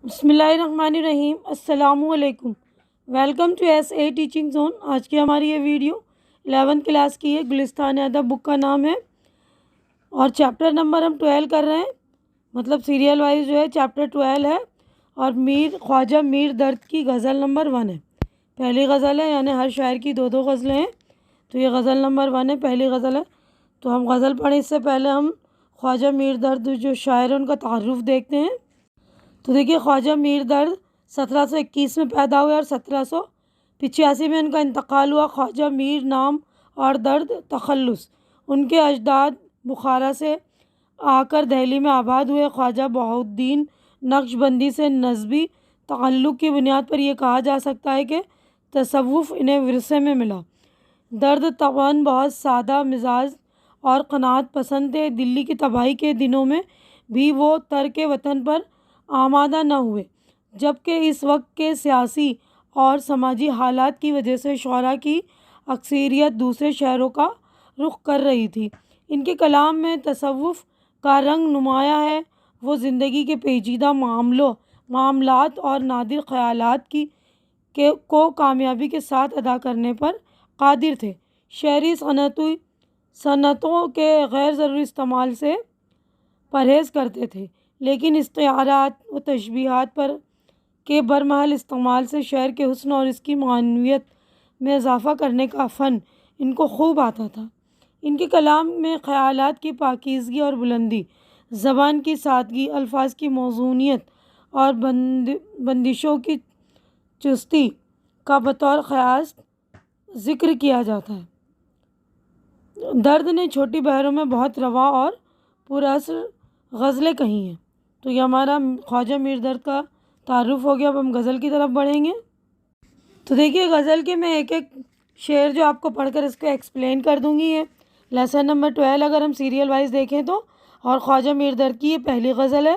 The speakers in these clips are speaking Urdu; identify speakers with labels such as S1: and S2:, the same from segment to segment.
S1: بسم اللہ الرحمن الرحیم۔ السلام علیکم، welcome to S A teaching zone. آج کی ہماری یہ ویڈیو 11th کلاس کی ہے۔ گلستان ادب بک کا نام ہے اور چیپٹر نمبر ہم 12 کر رہے ہیں، مطلب سیریل وائز جو ہے چیپٹر 12 ہے اور خواجہ میر درد کی غزل نمبر 1 ہے۔ پہلی غزل ہے، یعنی ہر شاعر کی دو غزلیں ہیں، تو یہ غزل نمبر 1 ہے، پہلی غزل ہے۔ تو ہم غزل پڑھیں اس سے پہلے ہم خواجہ میر درد جو شاعر ہیں ان کا تعارف دیکھتے ہیں۔ تو دیکھیے، خواجہ میر درد 1721 میں پیدا ہوئے اور 1785 میں ان کا انتقال ہوا۔ خواجہ میر نام اور درد تخلص۔ ان کے اجداد بخارا سے آ کر دہلی میں آباد ہوئے۔ خواجہ بہاؤالدین نقش بندی سے نسبی تعلق کی بنیاد پر یہ کہا جا سکتا ہے کہ تصوف انہیں ورثے میں ملا۔ درد طبعاً بہت سادہ مزاج اور قناعت پسند تھے۔ دلی کی تباہی کے دنوں میں بھی وہ ترک وطن پر آمادہ نہ ہوئے، جبکہ اس وقت کے سیاسی اور سماجی حالات کی وجہ سے شعراء کی اکثریت دوسرے شہروں کا رخ کر رہی تھی۔ ان کے کلام میں تصوف کا رنگ نمایاں ہے۔ وہ زندگی کے پیچیدہ معاملات اور نادر خیالات کو کامیابی کے ساتھ ادا کرنے پر قادر تھے۔ شعری صنعتوں کے غیر ضروری استعمال سے پرہیز کرتے تھے، لیکن استعارات و تشبیہات کے برمحل استعمال سے شعر کے حسن اور اس کی معنویت میں اضافہ کرنے کا فن ان کو خوب آتا تھا۔ ان کے کلام میں خیالات کی پاکیزگی اور بلندی، زبان کی سادگی، الفاظ کی موزونیت اور بندشوں کی چستی کا بطور خاص ذکر کیا جاتا ہے۔ درد نے چھوٹی بحروں میں بہت رواں اور پراثر غزلیں کہی ہیں۔ تو یہ ہمارا خواجہ میر درد کا تعارف ہو گیا۔ اب ہم غزل کی طرف بڑھیں گے۔ تو دیکھیے، غزل کے میں ایک شعر جو آپ کو پڑھ کر اس کو ایکسپلین کر دوں گی۔ یہ لیسن نمبر 12 اگر ہم سیریل وائز دیکھیں تو، اور خواجہ میر درد کی یہ پہلی غزل ہے۔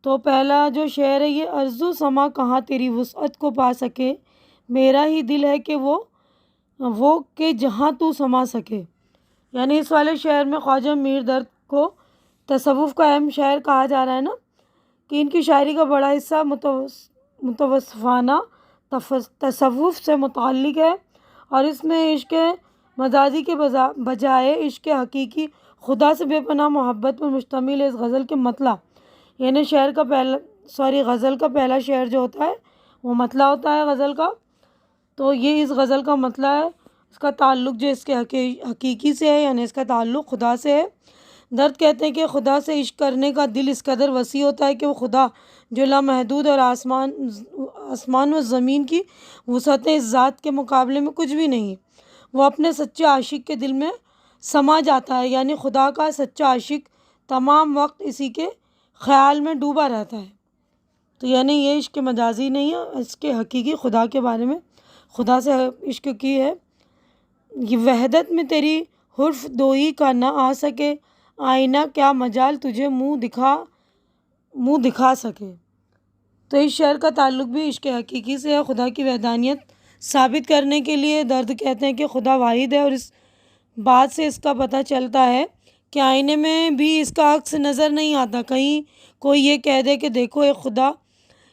S1: تو پہلا جو شعر ہے، یہ عرض و سما کہاں تیری وسعت کو پا سکے، میرا ہی دل ہے کہ وہ کہ جہاں تو سما سکے۔ یعنی اس والے شعر میں خواجہ میر درد کو تصوف کا اہم شاعر کہا جا رہا ہے نا، کہ ان کی شاعری کا بڑا حصہ متصوفانہ تصوف سے متعلق ہے اور اس میں عشق مجازی کے بجائے عشق حقیقی خدا سے بے پناہ محبت پر مشتمل ہے۔ اس غزل کے مطلع، یعنی غزل کا پہلا شعر جو ہوتا ہے وہ مطلع ہوتا ہے غزل کا۔ تو یہ اس غزل کا مطلع ہے، اس کا تعلق جو اس کے حقیقی سے ہے، یعنی اس کا تعلق خدا سے ہے۔ درد کہتے ہیں کہ خدا سے عشق کرنے کا دل اس قدر وسیع ہوتا ہے کہ وہ خدا جو لامحدود اور آسمان و زمین کی وسعتیں اس ذات کے مقابلے میں کچھ بھی نہیں، وہ اپنے سچے عاشق کے دل میں سما جاتا ہے۔ یعنی خدا کا سچا عاشق تمام وقت اسی کے خیال میں ڈوبا رہتا ہے۔ تو یعنی یہ عشق مجازی نہیں ہے، اس کے حقیقی خدا کے بارے میں، خدا سے عشق کی ہے۔ یہ وحدت میں تیری حرف دوئی کا نہ آ سکے، آئینہ کیا مجال تجھے منہ دکھا سکے۔ تو اس شعر کا تعلق بھی عشق حقیقی سے ہے۔ خدا کی وحدانیت ثابت کرنے کے لیے درد کہتے ہیں کہ خدا واحد ہے، اور اس بات سے اس کا پتہ چلتا ہے کہ آئینے میں بھی اس کا عکس نظر نہیں آتا۔ کہیں کوئی یہ کہہ دے کہ دیکھو ایک خدا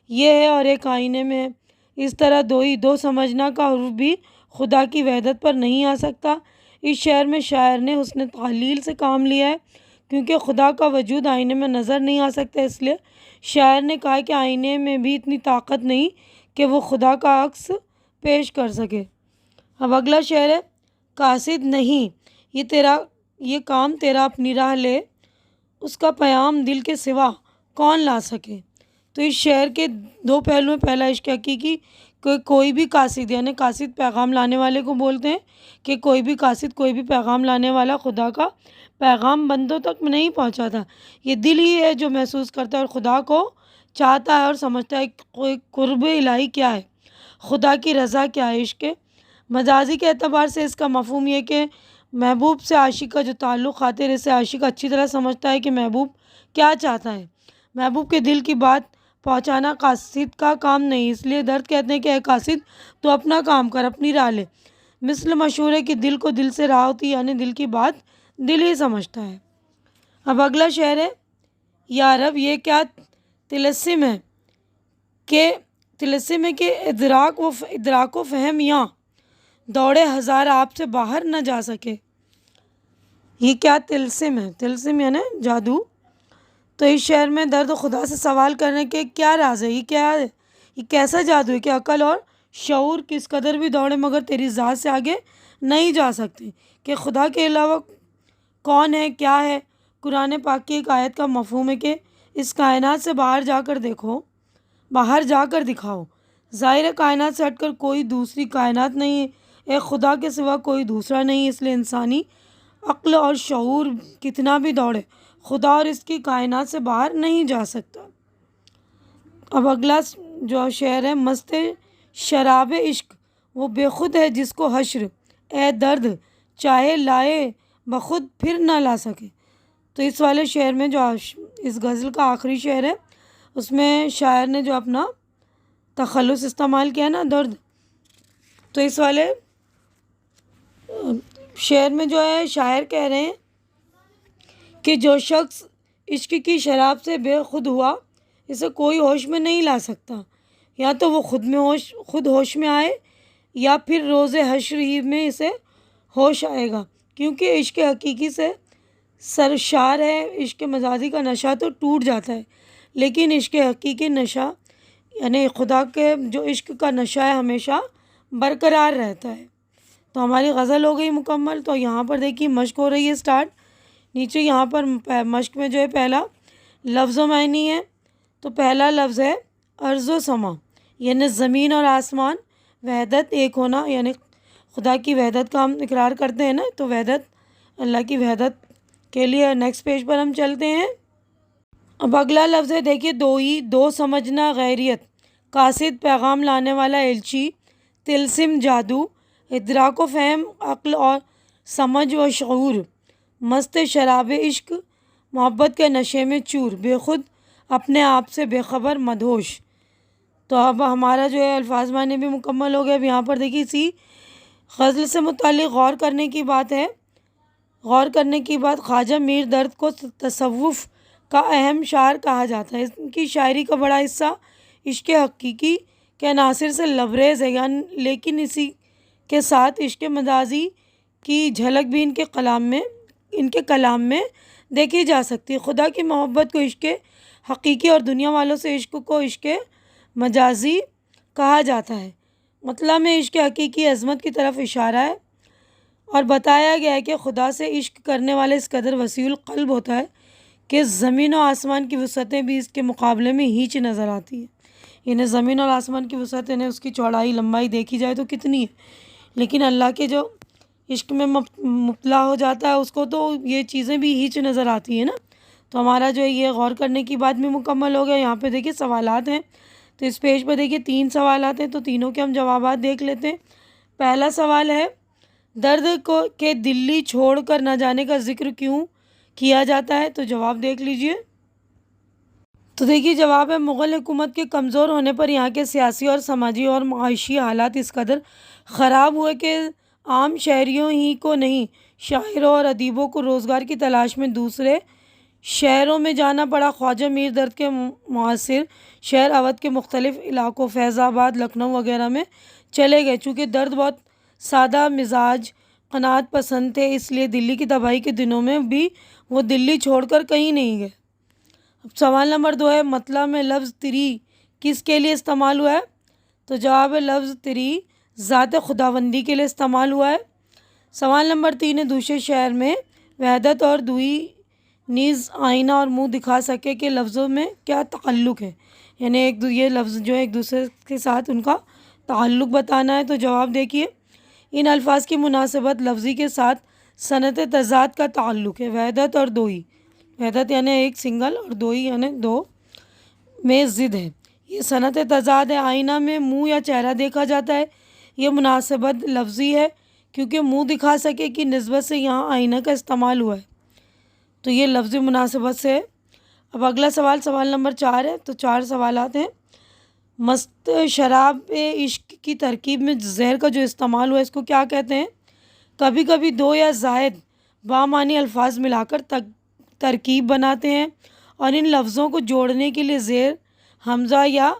S1: یہ ہے اور ایک آئینے میں ہے، اس طرح دو سمجھنا کا حرف بھی خدا کی وحدت پر نہیں آ سکتا۔ اس شعر میں شاعر نے حسن تعلیل سے کام لیا ہے، کیونکہ خدا کا وجود آئینے میں نظر نہیں آ سکتا، اس لیے شاعر نے کہا کہ آئینے میں بھی اتنی طاقت نہیں کہ وہ خدا کا عکس پیش کر سکے۔ اب اگلا شعر ہے، قاصد نہیں یہ کام تیرا اپنی راہ لے، اس کا پیام دل کے سوا کون لا سکے۔ تو اس شعر کے دو پہلو ہیں، پہلا عشق حقیقی، کوئی بھی قاصد، یعنی قاصد پیغام لانے والے کو بولتے ہیں کہ کوئی بھی قاصد، کوئی بھی پیغام لانے والا خدا کا پیغام بندوں تک نہیں پہنچاتا، یہ دل ہی ہے جو محسوس کرتا ہے اور خدا کو چاہتا ہے اور سمجھتا ہے کوئی قرب الہی کیا ہے، خدا کی رضا کیا ہے۔ عشق مجازی کے اعتبار سے اس کا مفہوم یہ کہ محبوب سے عاشق کا جو تعلق، خاطر اسے عاشق اچھی طرح سمجھتا ہے کہ محبوب کیا چاہتا ہے۔ محبوب کے دل کی بات پہنچانا قاصد کا کام نہیں، اس لیے درد کہتے ہیں کہ اے قاصد تو اپنا کام کر، اپنی راہ لے۔ مثل مشہور ہے کہ دل کو دل سے راہ ہوتی، یعنی دل کی بات دل ہی سمجھتا ہے۔ اب اگلا شعر ہے، یا رب یہ کیا طلسم ہے کہ طلسم ہے کہ ادراک و فہم یہاں دوڑے ہزار آپ سے باہر نہ جا سکے. یہ کیا طلسم ہے؟ طلسم یعنی جادو. تو اس شعر میں درد خدا سے سوال کرنے کے کیا راز ہے؟ یہ کیا ہے؟ یہ کیسا جادو ہے کہ عقل اور شعور کس قدر بھی دوڑے مگر تیری ذات سے آگے نہیں جا سکتے؟ کہ خدا کے علاوہ کون ہے، کیا ہے؟ قرآن پاک کی ایک آیت کا مفہوم ہے کہ اس کائنات سے باہر جا کر دیکھو، باہر جا کر دکھاؤ. ظاہر کائنات سے ہٹ کر کوئی دوسری کائنات نہیں ہے، ایک خدا کے سوا کوئی دوسرا نہیں. اس لیے انسانی عقل اور شعور کتنا بھی دوڑے، خدا اور اس کی کائنات سے باہر نہیں جا سکتا. اب اگلا جو شعر ہے، مست شراب عشق وہ بے خود ہے جس کو حشر اے درد چاہے لائے بخود پھر نہ لا سکے. تو اس والے شعر میں جو اس غزل کا آخری شعر ہے اس میں شاعر نے جو اپنا تخلص استعمال کیا نا، درد. تو اس والے شعر میں جو ہے شاعر کہہ رہے ہیں کہ جو شخص عشق کی شراب سے بے خود ہوا اسے کوئی ہوش میں نہیں لا سکتا. یا تو وہ خود ہوش میں آئے یا پھر روز حشر ہی میں اسے ہوش آئے گا، کیونکہ عشق حقیقی سے سرشار ہے. عشق مجازی کا نشہ تو ٹوٹ جاتا ہے، لیکن عشق حقیقی نشہ یعنی خدا کے جو عشق کا نشہ ہے ہمیشہ برقرار رہتا ہے. تو ہماری غزل ہو گئی مکمل. تو یہاں پر دیکھیے مشق ہو رہی ہے اسٹارٹ. نیچے یہاں پر مشق میں جو ہے پہلا لفظ و معنی ہے. تو پہلا لفظ ہے ارض و سما، یعنی زمین اور آسمان، وحدت ایک ہونا، یعنی خدا کی وحدت کا ہم اقرار کرتے ہیں نا، تو وحدت اللہ کی وحدت کے لیے نیکسٹ پیج پر ہم چلتے ہیں. اب اگلا لفظ ہے دیکھیے دو سمجھنا غیریت، قاصد پیغام لانے والا الچی، طلسم جادو، ادراک و فہم عقل اور سمجھ و شعور، مست شراب عشق محبت کے نشے میں چور، بے خود اپنے آپ سے بے خبر مدہوش. تو اب ہمارا جو ہے الفاظ معنی بھی مکمل ہو گیا. اب یہاں پر دیکھیے اسی غزل سے متعلق غور کرنے کی بات ہے. غور کرنے کی بات، خواجہ میر درد کو تصوف کا اہم شاعر کہا جاتا ہے. ان کی شاعری کا بڑا حصہ عشق حقیقی کے عناصر سے لبریز ہے، لیکن اسی کے ساتھ عشق مجازی کی جھلک بھی ان کے کلام میں دیکھی جا سکتی ہے. خدا کی محبت کو عشق حقیقی اور دنیا والوں سے عشق کو عشق مجازی کہا جاتا ہے. مطلب میں عشق حقیقی عظمت کی طرف اشارہ ہے اور بتایا گیا ہے کہ خدا سے عشق کرنے والے اس قدر وسیع القلب ہوتا ہے کہ زمین و آسمان کی وسعتیں بھی اس کے مقابلے میں ہیچ نظر آتی ہے. یعنی زمین اور آسمان کی وسعت یعنی اس کی چوڑائی لمبائی دیکھی جائے تو کتنی ہے، لیکن اللہ کے جو عشق میں مبتلا ہو جاتا ہے اس کو تو یہ چیزیں بھی ہیچ نظر آتی ہیں نا. تو ہمارا جو ہے یہ غور کرنے کی بات بھی مکمل ہو گیا. یہاں پہ دیکھیے سوالات ہیں، تو اس پیج پہ دیکھیے 3 سوالات ہیں، تو تینوں کے ہم جوابات دیکھ لیتے ہیں. پہلا سوال ہے درد کو کہ دلی چھوڑ کر نہ جانے کا ذکر کیوں کیا جاتا ہے؟ تو جواب دیکھ لیجئے. تو دیکھیے جواب ہے مغل حکومت کے کمزور ہونے پر یہاں کے سیاسی اور سماجی اور معاشی حالات اس قدر خراب ہوئے کہ عام شہریوں ہی کو نہیں، شاعروں اور ادیبوں کو روزگار کی تلاش میں دوسرے شہروں میں جانا پڑا. خواجہ میر درد کے معاصر شہر اودھ کے مختلف علاقوں فیض آباد، لکھنؤ وغیرہ میں چلے گئے. چونکہ درد بہت سادہ مزاج قناعت پسند تھے، اس لیے دلی کی تباہی کے دنوں میں بھی وہ دلی چھوڑ کر کہیں نہیں گئے. اب سوال نمبر 2 ہے مطلب میں لفظ تری کس کے لیے استعمال ہوا ہے؟ تو جواب ہے لفظ تری ذات خداوندی کے لیے استعمال ہوا ہے. سوال نمبر 3 ہے دوسرے شعر میں وحدت اور دوئی نیز آئینہ اور منہ دکھا سکے کہ لفظوں میں کیا تعلق ہے، یعنی یہ لفظ جو ہے ایک دوسرے کے ساتھ ان کا تعلق بتانا ہے. تو جواب دیکھیے ان الفاظ کی مناسبت لفظی کے ساتھ صنعت تضاد کا تعلق ہے. وحدت اور دوئی، وحدت یعنی ایک سنگل اور دوئی یعنی دو میں ضد ہے، یہ صنعت تضاد ہے. آئینہ میں منہ یا چہرہ دیکھا جاتا ہے، یہ مناسبت لفظی ہے کیونکہ منہ دکھا سکے کی نسبت سے یہاں آئینہ کا استعمال ہوا ہے، تو یہ لفظی مناسبت سے ہے. اب اگلا سوال نمبر 4 ہے. تو 4 سوالات ہیں. مست شراب عشق کی ترکیب میں زہر کا جو استعمال ہوا ہے اس کو کیا کہتے ہیں؟ کبھی کبھی 2 یا زائد بامعنی الفاظ ملا کر ترکیب بناتے ہیں اور ان لفظوں کو جوڑنے کے لیے زیر حمزہ یا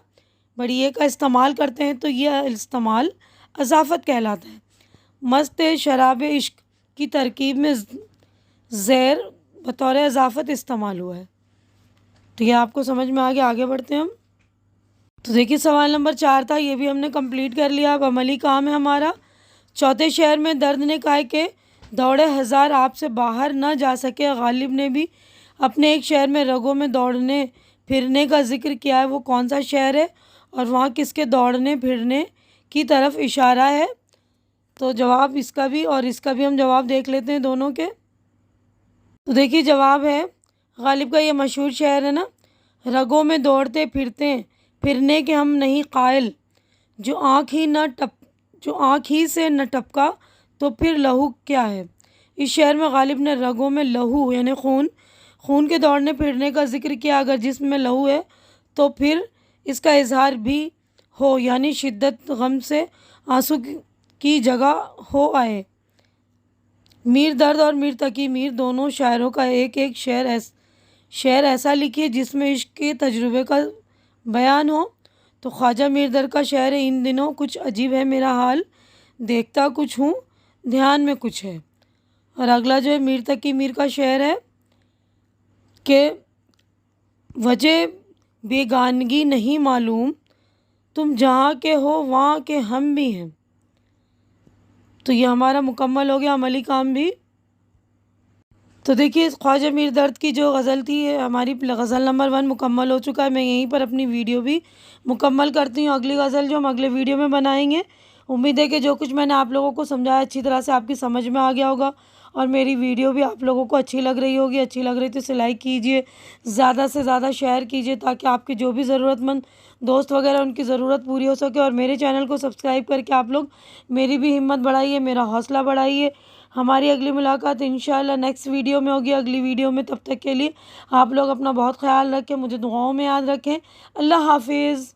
S1: بڑی اے کا استعمال کرتے ہیں تو یہ استعمال اضافت کہلاتا ہے۔ مست شراب عشق کی ترکیب میں زیر بطور اضافت استعمال ہوا ہے۔ تو یہ آپ کو سمجھ میں آگے بڑھتے ہیں ہم۔ تو دیکھیے سوال نمبر 4 تھا، یہ بھی ہم نے کمپلیٹ کر لیا۔ اب عملی کام ہے ہمارا۔ چوتھے شعر میں درد نے کہا کہ دوڑے ہزار آپ سے باہر نہ جا سکے۔ غالب نے بھی اپنے ایک شعر میں رگوں میں دوڑنے پھرنے کا ذکر کیا ہے، وہ کون سا شعر ہے اور وہاں کس کے دوڑنے پھرنے کی طرف اشارہ ہے؟ تو جواب اس کا بھی اور اس کا بھی ہم جواب دیکھ لیتے ہیں دونوں کے۔ تو دیکھیے جواب ہے غالب کا یہ مشہور شعر ہے نا، رگوں میں دوڑتے پھرنے کے ہم نہیں قائل، جو آنکھ ہی سے نہ ٹپکا تو پھر لہو کیا ہے۔ اس شعر میں غالب نے رگوں میں لہو یعنی خون کے دوڑنے پھرنے کا ذکر کیا۔ اگر جسم میں لہو ہے تو پھر اس کا اظہار بھی ہو یعنی شدت غم سے آنسو کی جگہ ہو آئے۔ میر درد اور میر تقی میر دونوں شاعروں کا ایک شعر ایسا لکھیے جس میں عشق کے تجربے کا بیان ہو۔ تو خواجہ میر درد کا شعر ہے، ان دنوں کچھ عجیب ہے میرا حال، دیکھتا کچھ ہوں دھیان میں کچھ ہے۔ اور اگلا جو ہے میر تقی میر کا شعر ہے کہ وجہ بیگانگی نہیں معلوم، تم جہاں کے ہو وہاں کے ہم بھی ہیں۔ تو یہ ہمارا مکمل ہو گیا عملی کام بھی۔ تو دیکھیے خواجہ میر درد کی جو غزل تھی یہ ہماری غزل نمبر 1 مکمل ہو چکا ہے۔ میں یہیں پر اپنی ویڈیو بھی مکمل کرتی ہوں۔ اگلی غزل جو ہم اگلے ویڈیو میں بنائیں گے، امید ہے کہ جو کچھ میں نے آپ لوگوں کو سمجھایا اچھی طرح سے آپ کی سمجھ میں آ گیا ہوگا اور میری ویڈیو بھی آپ لوگوں کو اچھی لگ رہی ہوگی۔ اچھی لگ رہی تو اسے لائک کیجئے، زیادہ سے زیادہ شیئر کیجئے تاکہ آپ کے جو بھی ضرورت مند دوست وغیرہ ان کی ضرورت پوری ہو سکے، اور میرے چینل کو سبسکرائب کر کے آپ لوگ میری بھی ہمت بڑھائیے، میرا حوصلہ بڑھائیے۔ ہماری اگلی ملاقات انشاءاللہ نیکسٹ ویڈیو میں ہوگی، اگلی ویڈیو میں۔ تب تک کے لیے آپ لوگ اپنا بہت خیال رکھیں، مجھے دعاؤں میں یاد رکھیں۔ اللہ حافظ۔